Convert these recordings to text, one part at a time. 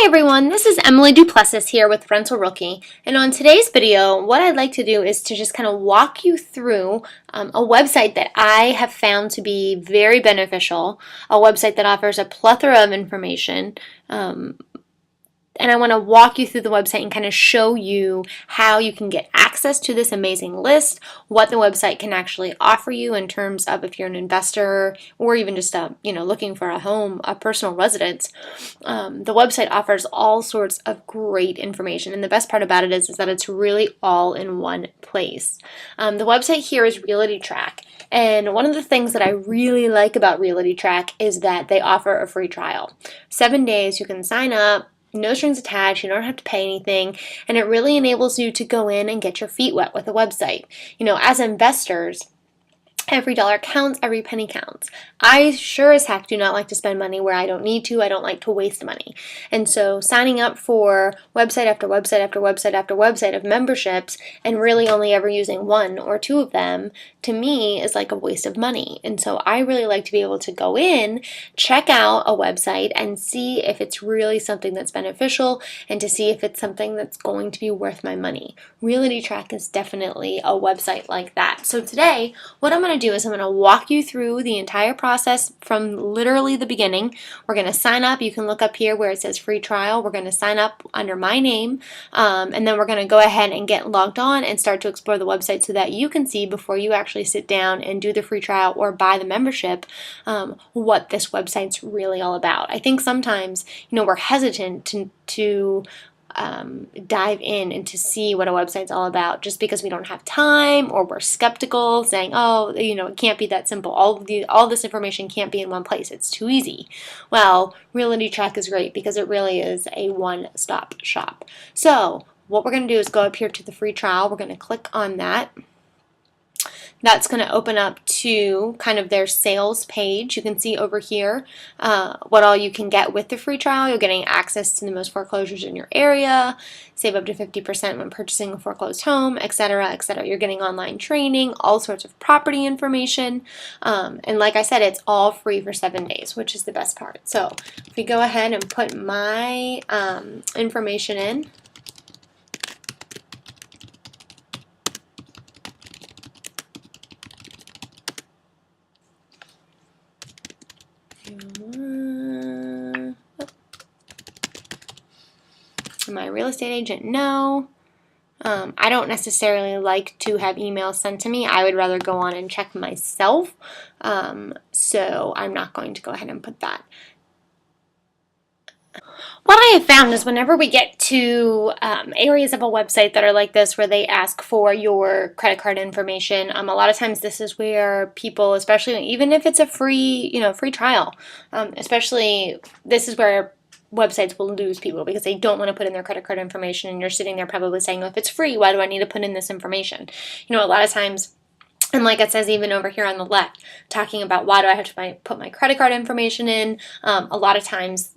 everyone, this is Emily Duplessis here with Rental Rookie, and on today's video what I'd like to do is to just kind of walk you through a website that I have found to be very beneficial, a website that offers a plethora of information, and I want to walk you through the website and kind of show you how you can get access to this amazing list, what the website can actually offer you in terms of if you're an investor or even just looking for a home, a personal residence. The website offers all sorts of great information, and the best part about it is that it's really all in one place. The website here is RealtyTrac. And one of the things that I really like about RealtyTrac is that they offer a free trial. 7 days, you can sign up. No strings attached, you don't have to pay anything, and it really enables you to go in and get your feet wet with a website. As investors, every dollar counts, every penny counts. I sure as heck do not like to spend money where I don't need to. I don't like to waste money. And so signing up for website after website after website after website of memberships and really only ever using one or two of them, to me, is like a waste of money. And so I really like to be able to go in, check out a website and see if it's really something that's beneficial and to see if it's something that's going to be worth my money. RealtyTrac is definitely a website like that. So today, what I'm going to do is I'm going to walk you through the entire process from literally the beginning. We're going to sign up. You can look up here where it says free trial. We're going to sign up under my name, and then we're going to go ahead and get logged on and start to explore the website so that you can see before you actually sit down and do the free trial or buy the membership what this website's really all about. I think sometimes we're hesitant to dive in and to see what a website's all about just because we don't have time, or we're skeptical saying, oh, it can't be that simple. All this information can't be in one place. It's too easy. Well, RealtyTrac is great because it really is a one-stop shop. So what we're going to do is go up here to the free trial. We're going to click on that. That's going to open up to kind of their sales page. You can see over here what all you can get with the free trial. You're getting access to the most foreclosures in your area, save up to 50% when purchasing a foreclosed home, etc., etc. You're getting online training, all sorts of property information, and like I said, it's all free for 7 days, which is the best part. So if we go ahead and put my information in, my real estate agent, no. I don't necessarily like to have emails sent to me. I would rather go on and check myself. So I'm not going to go ahead and put that. What I have found is whenever we get to areas of a website that are like this where they ask for your credit card information, a lot of times this is where people, especially even if it's a free trial, especially this is where websites will lose people because they don't want to put in their credit card information, and you're sitting there probably saying, oh, if it's free, why do I need to put in this information? A lot of times, and like it says even over here on the left, talking about why do I have to put my credit card information in, a lot of times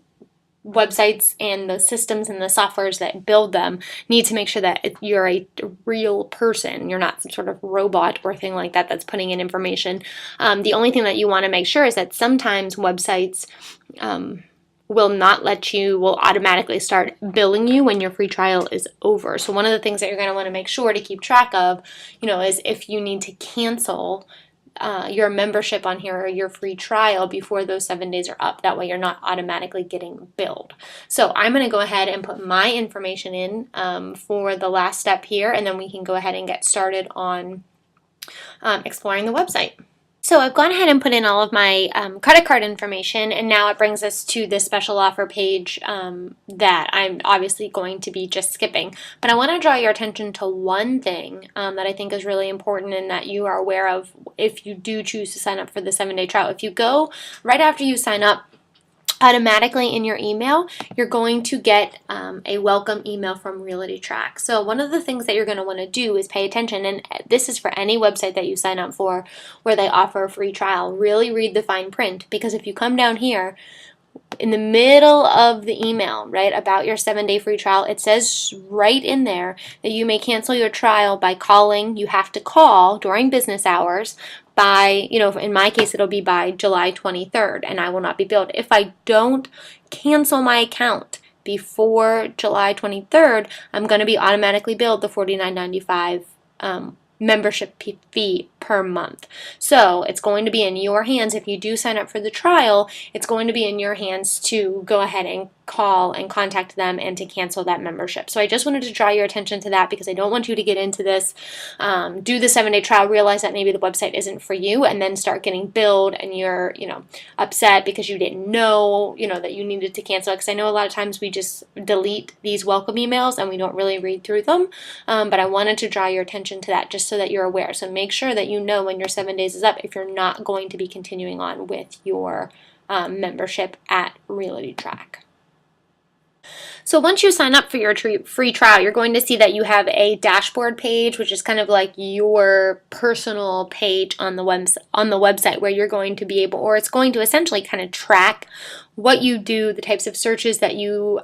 websites and the systems and the softwares that build them need to make sure that you're a real person. You're not some sort of robot or thing like that that's putting in information. The only thing that you want to make sure is that sometimes websites will automatically start billing you when your free trial is over. So one of the things that you're going to want to make sure to keep track of, is if you need to cancel your membership on here or your free trial before those 7 days are up. That way you're not automatically getting billed. So I'm going to go ahead and put my information in for the last step here, and then we can go ahead and get started on exploring the website. So I've gone ahead and put in all of my credit card information, and now it brings us to this special offer page that I'm obviously going to be just skipping. But I want to draw your attention to one thing that I think is really important and that you are aware of if you do choose to sign up for the 7-day trial. If you go right after you sign up, automatically in your email, you're going to get a welcome email from RealtyTrac. So one of the things that you're going to want to do is pay attention, and this is for any website that you sign up for where they offer a free trial. Really read the fine print, because if you come down here, in the middle of the email, right, about your 7-day free trial, it says right in there that you may cancel your trial by calling. You have to call during business hours by, in my case, it'll be by July 23rd, and I will not be billed. If I don't cancel my account before July 23rd, I'm going to be automatically billed the $49.95 membership fee per month. So it's going to be in your hands. If you do sign up for the trial, it's going to be in your hands to go ahead and call and contact them and to cancel that membership. So I just wanted to draw your attention to that because I don't want you to get into this, do the 7-day trial, realize that maybe the website isn't for you, and then start getting billed and you're, upset because you didn't know, that you needed to cancel it. Because I know a lot of times we just delete these welcome emails and we don't really read through them. But I wanted to draw your attention to that just so that you're aware. So make sure that you know when your 7 days is up if you're not going to be continuing on with your membership at RealtyTrac. So once you sign up for your free trial, you're going to see that you have a dashboard page, which is kind of like your personal page on the website where you're going to be able, or it's going to essentially kind of track what you do, the types of searches that you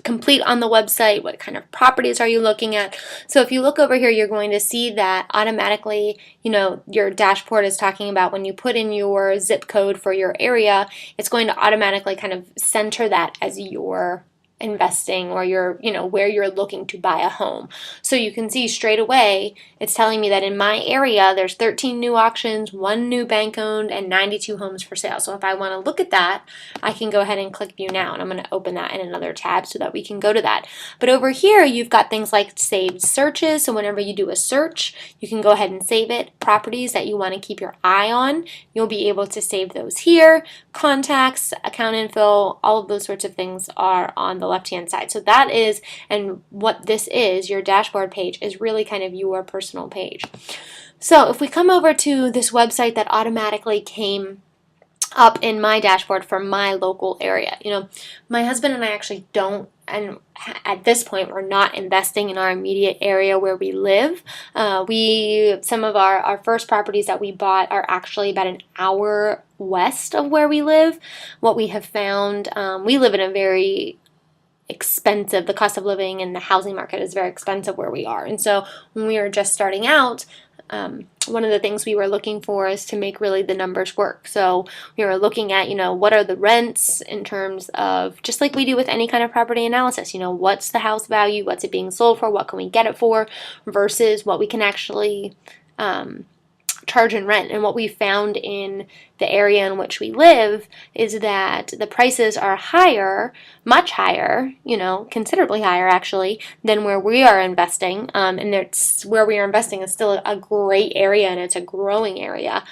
complete on the website, what kind of properties are you looking at. So if you look over here, you're going to see that automatically, your dashboard is talking about when you put in your zip code for your area, it's going to automatically kind of center that as your investing or your, where you're looking to buy a home. So you can see straight away, it's telling me that in my area, there's 13 new auctions, 1 new bank owned, and 92 homes for sale. So if I want to look at that, I can go ahead and click view now, and I'm going to open that in another tab so that we can go to that. But over here, you've got things like saved searches. So whenever you do a search, you can go ahead and save it. Properties that you want to keep your eye on, you'll be able to save those here. Contacts, account info, all of those sorts of things are on the left-hand side. So that is, and what this is, your dashboard page is really kind of your personal page. So if we come over to this website that automatically came up in my dashboard for my local area, my husband and I actually don't, and at this point we're not investing in our immediate area where we live. Some of our first properties that we bought are actually about an hour west of where we live. What we have found, we live in a very expensive, the cost of living and the housing market is very expensive where we are. And so when we were just starting out, one of the things we were looking for is to make really the numbers work. So we were looking at, what are the rents in terms of, just like we do with any kind of property analysis, what's the house value, what's it being sold for, what can we get it for, versus what we can actually charge and rent. And what we found in the area in which we live is that the prices are higher, much higher, considerably higher actually, than where we are investing. And it's where we are investing is still a great area and it's a growing area.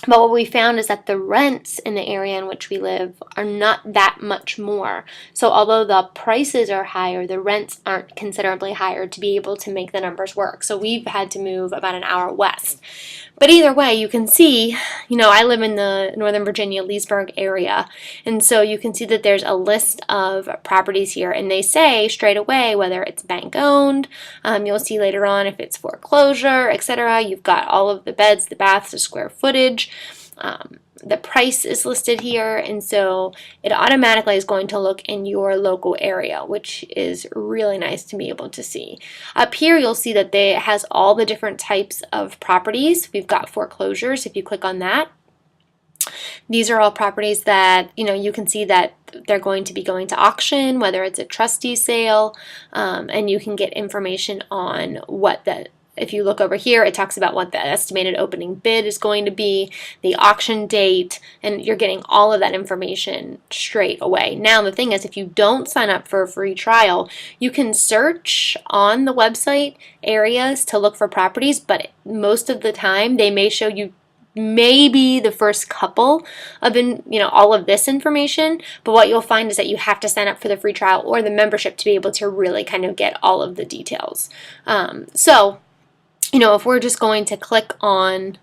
But what we found is that the rents in the area in which we live are not that much more. So although the prices are higher, the rents aren't considerably higher to be able to make the numbers work. So we've had to move about an hour west. But either way, you can see, I live in the Northern Virginia, Leesburg area. And so you can see that there's a list of properties here. And they say straight away whether it's bank owned. You'll see later on if it's foreclosure, etc. You've got all of the beds, the baths, the square footage. The price is listed here, and so it automatically is going to look in your local area, which is really nice to be able to see. Up here you'll see that it has all the different types of properties. We've got foreclosures. If you click on that, these are all properties that you can see that they're going to be going to auction, whether it's a trustee sale, and you can get information on what the if you look over here, it talks about what the estimated opening bid is going to be, the auction date, and you're getting all of that information straight away. Now, the thing is, if you don't sign up for a free trial, you can search on the website areas to look for properties, but most of the time, they may show you maybe the first couple of all of this information, but what you'll find is that you have to sign up for the free trial or the membership to be able to really kind of get all of the details. If we're just going to click on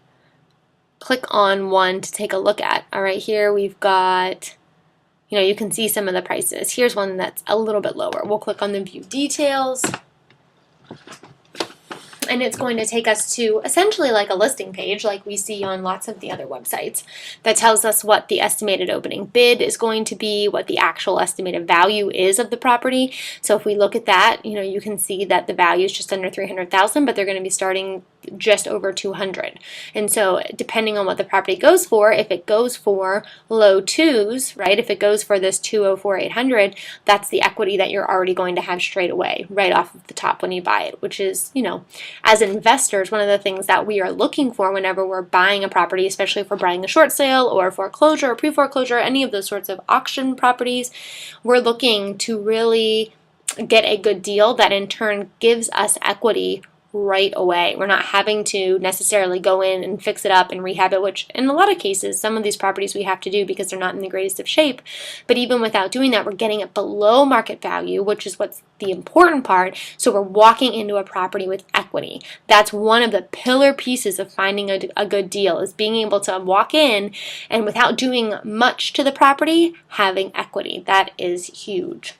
one to take a look at, all right, here we've got, you can see some of the prices. Here's one that's a little bit lower. We'll click on the view details, and it's going to take us to essentially like a listing page like we see on lots of the other websites that tells us what the estimated opening bid is going to be, what the actual estimated value is of the property. So if we look at that, you can see that the value is just under $300,000, but they're going to be starting just over 200. And so depending on what the property goes for, if it goes for low twos, right, if it goes for this 204,800, that's the equity that you're already going to have straight away, right off of the top when you buy it, which is, you know, as investors, one of the things that we are looking for whenever we're buying a property, especially if we're buying a short sale or foreclosure or pre-foreclosure, any of those sorts of auction properties, we're looking to really get a good deal that in turn gives us equity right away. We're not having to necessarily go in and fix it up and rehab it, which in a lot of cases, some of these properties we have to do because they're not in the greatest of shape. But even without doing that, we're getting it below market value, which is what's the important part. So we're walking into a property with equity. That's one of the pillar pieces of finding a good deal, is being able to walk in and without doing much to the property, having equity. That is huge.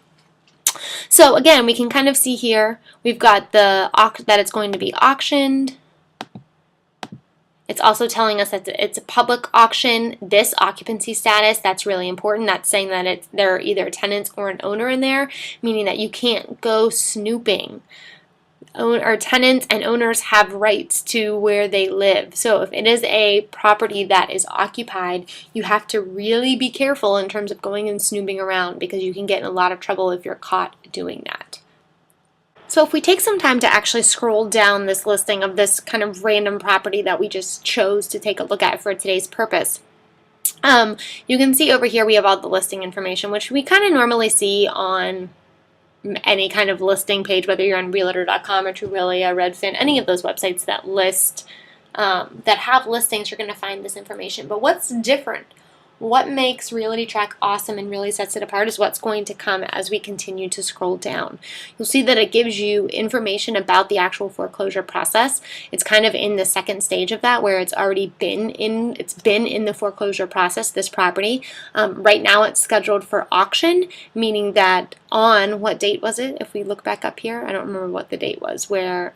So again, we can kind of see here, we've got that it's going to be auctioned. It's also telling us that it's a public auction. This occupancy status, that's really important. That's saying that there are either tenants or an owner in there, meaning that you can't go snooping. Or tenants and owners have rights to where they live. So if it is a property that is occupied, you have to really be careful in terms of going and snooping around, because you can get in a lot of trouble if you're caught doing that. So if we take some time to actually scroll down this listing of this kind of random property that we just chose to take a look at for today's purpose, you can see over here we have all the listing information, which we kind of normally see on any kind of listing page, whether you're on Realtor.com or Trulia, Redfin, any of those websites that list, that have listings, you're going to find this information. But what's different? What makes RealtyTrac awesome and really sets it apart is what's going to come as we continue to scroll down. You'll see that it gives you information about the actual foreclosure process. It's kind of in the second stage of that, where it's already been in the foreclosure process, this property. Right now it's scheduled for auction, meaning that on, what date was it? If we look back up here, I don't remember what the date was, where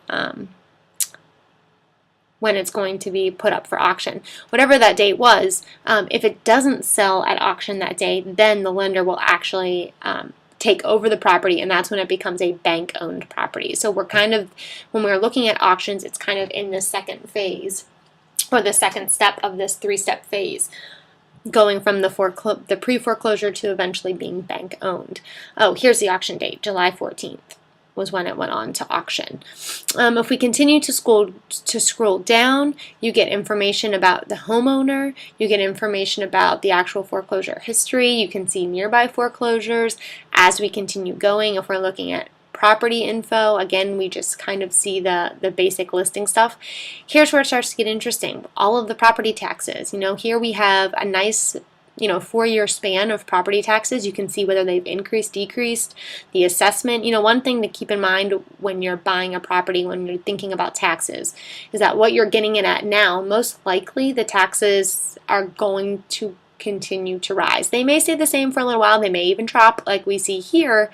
when it's going to be put up for auction. Whatever that date was, if it doesn't sell at auction that day, then the lender will actually take over the property, and that's when it becomes a bank-owned property. So we're kind of, when we're looking at auctions, it's kind of in the second phase, or the second step of this three-step phase, going from the pre-foreclosure to eventually being bank-owned. Oh, here's the auction date, July 14th. Was when it went on to auction. If we continue to scroll down, you get information about the homeowner, you get information about the actual foreclosure history, you can see nearby foreclosures. As we continue going, if we're looking at property info, again, we just kind of see the basic listing stuff. Here's where it starts to get interesting. All of the property taxes. Here we have a nice 4-year span of property taxes. You can see whether they've increased, decreased, the assessment. One thing to keep in mind when you're buying a property, when you're thinking about taxes, is that what you're getting it at now, most likely the taxes are going to continue to rise. They may stay the same for a little while. They may even drop like we see here.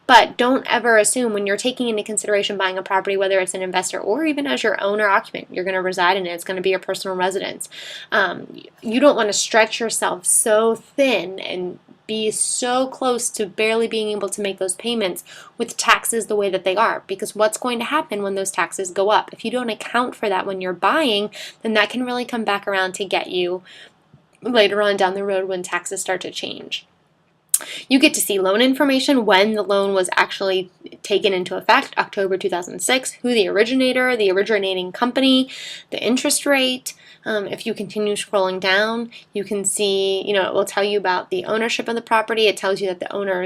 But don't ever assume when you're taking into consideration buying a property, whether it's an investor or even as your owner occupant, you're going to reside in it. It's going to be your personal residence. You don't want to stretch yourself so thin and be so close to barely being able to make those payments with taxes the way that they are, because what's going to happen when those taxes go up? If you don't account for that when you're buying, then that can really come back around to get you later on down the road when taxes start to change. You get to see loan information, when the loan was actually taken into effect, October 2006, who the originator, the originating company, the interest rate. If you continue scrolling down, you can see, it will tell you about the ownership of the property. It tells you that the owner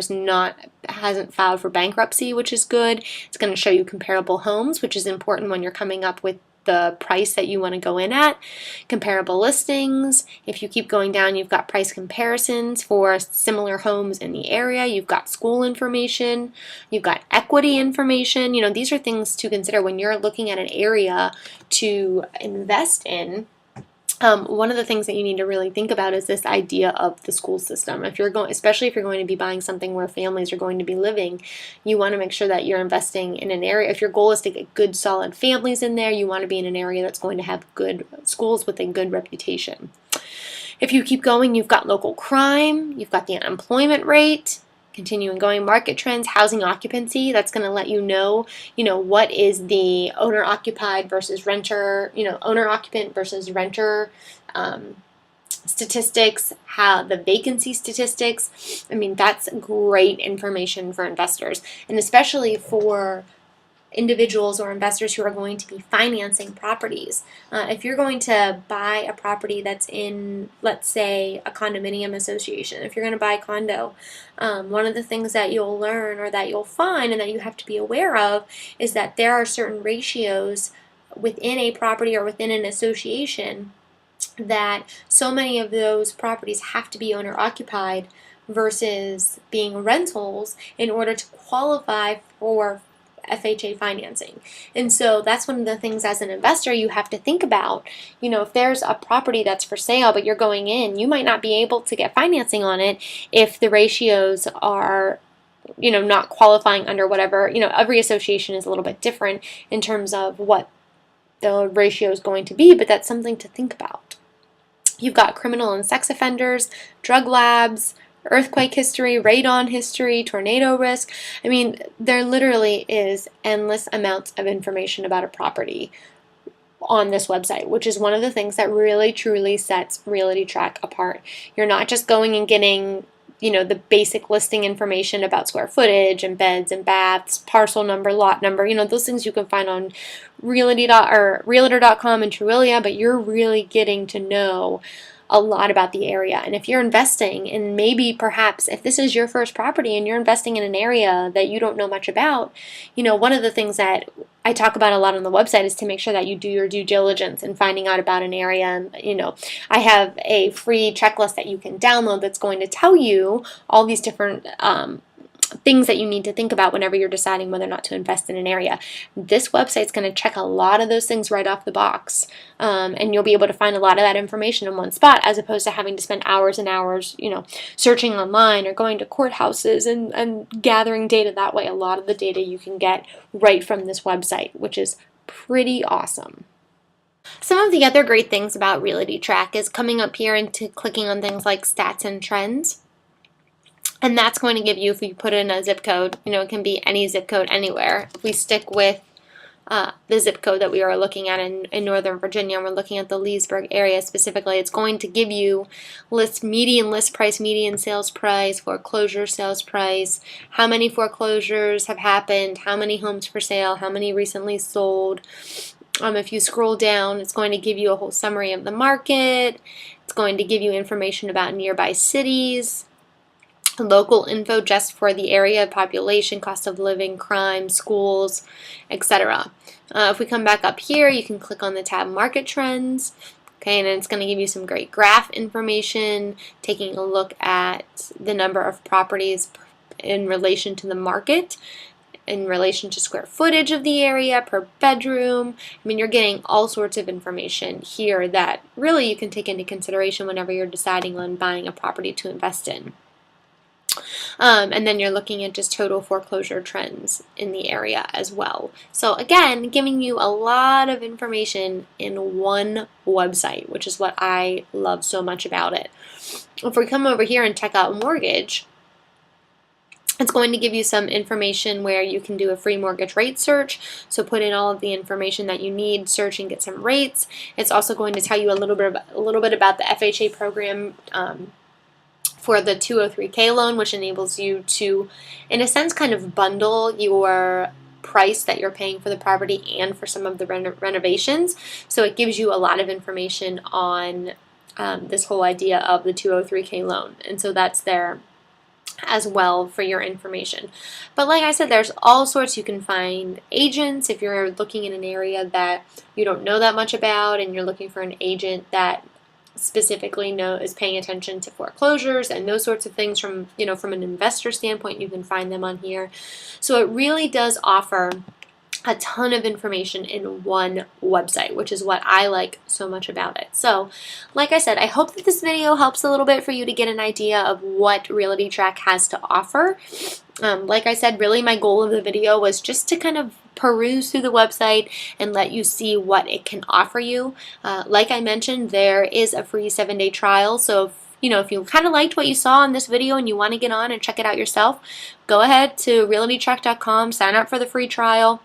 hasn't filed for bankruptcy, which is good. It's going to show you comparable homes, which is important when you're coming up with the price that you want to go in at. Comparable listings. If you keep going down, you've got price comparisons for similar homes in the area. You've got school information. You've got equity information. These are things to consider when you're looking at an area to invest in. One of the things that you need to really think about is this idea of the school system. Especially if you're going to be buying something where families are going to be living, you want to make sure that you're investing in an area. If your goal is to get good, solid families in there, you want to be in an area that's going to have good schools with a good reputation. If you keep going, you've got local crime, you've got the unemployment rate, Continuing going, market trends, housing occupancy. That's going to let you know, what is the owner occupied versus renter, owner occupant versus renter statistics, how the vacancy statistics. I mean, that's great information for investors, and especially for individuals or investors who are going to be financing properties. If you're going to buy a property that's in, let's say, a condominium association, if you're going to buy a condo, one of the things that you'll learn or that you'll find and that you have to be aware of is that there are certain ratios within a property or within an association that so many of those properties have to be owner occupied versus being rentals in order to qualify for FHA financing. And so that's one of the things as an investor you have to think about. If there's a property that's for sale but you're going in, you might not be able to get financing on it if the ratios are not qualifying under whatever. Every association is a little bit different in terms of what the ratio is going to be, but that's something to think about. You've got criminal and sex offenders, drug labs, earthquake history, radon history, tornado risk. I mean, there literally is endless amounts of information about a property on this website, which is one of the things that really truly sets RealtyTrac apart. You're not just going and getting the basic listing information about square footage and beds and baths, parcel number, lot number, those things you can find on Realtor.com and Trulia, but you're really getting to know a lot about the area. And if you're investing, and maybe perhaps if this is your first property and you're investing in an area that you don't know much about, one of the things that I talk about a lot on the website is to make sure that you do your due diligence in finding out about an area. And, I have a free checklist that you can download that's going to tell you all these different things that you need to think about whenever you're deciding whether or not to invest in an area. This website's going to check a lot of those things right off the box, and you'll be able to find a lot of that information in one spot, as opposed to having to spend hours and hours, searching online or going to courthouses and gathering data that way. A lot of the data you can get right from this website, which is pretty awesome. Some of the other great things about RealtyTrac is coming up here and clicking on things like stats and trends. And that's going to give you, if you put in a zip code, it can be any zip code anywhere. If we stick with the zip code that we are looking at in Northern Virginia, and we're looking at the Leesburg area specifically, it's going to give you median list price, median sales price, foreclosure sales price, how many foreclosures have happened, how many homes for sale, how many recently sold. If you scroll down, it's going to give you a whole summary of the market. It's going to give you information about nearby cities, local info just for the area, population, cost of living, crime, schools, etc. If we come back up here, you can click on the tab Market Trends. Okay, and it's going to give you some great graph information, taking a look at the number of properties in relation to the market, in relation to square footage of the area, per bedroom. I mean, you're getting all sorts of information here that really you can take into consideration whenever you're deciding on buying a property to invest in. And then you're looking at just total foreclosure trends in the area as well. So again, giving you a lot of information in one website, which is what I love so much about it. If we come over here and check out mortgage, it's going to give you some information where you can do a free mortgage rate search. So put in all of the information that you need, search and get some rates. It's also going to tell you a little bit about the FHA program for the 203K loan, which enables you to, in a sense, kind of bundle your price that you're paying for the property and for some of the renovations. So it gives you a lot of information on this whole idea of the 203K loan. And so that's there as well for your information. But like I said, there's all sorts. You can find agents if you're looking in an area that you don't know that much about and you're looking for an agent that specifically is paying attention to foreclosures and those sorts of things. From an investor standpoint, you can find them on here. So it really does offer a ton of information in one website, which is what I like so much about it. So like I said, I hope that this video helps a little bit for you to get an idea of what RealtyTrac has to offer. Like I said, really my goal of the video was just to kind of peruse through the website and let you see what it can offer you. Like I mentioned, there is a free 7-day trial, so if you kind of liked what you saw in this video and you want to get on and check it out yourself, go ahead to RealtyTrac.com, sign up for the free trial,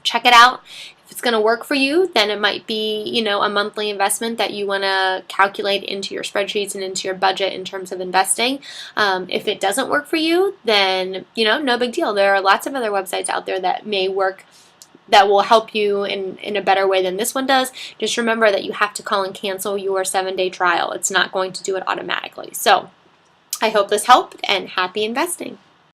check it out. If it's going to work for you, then it might be, a monthly investment that you want to calculate into your spreadsheets and into your budget in terms of investing. If it doesn't work for you, then, no big deal. There are lots of other websites out there that may work, that will help you in a better way than this one does. Just remember that you have to call and cancel your 7-day trial. It's not going to do it automatically. So I hope this helped, and happy investing.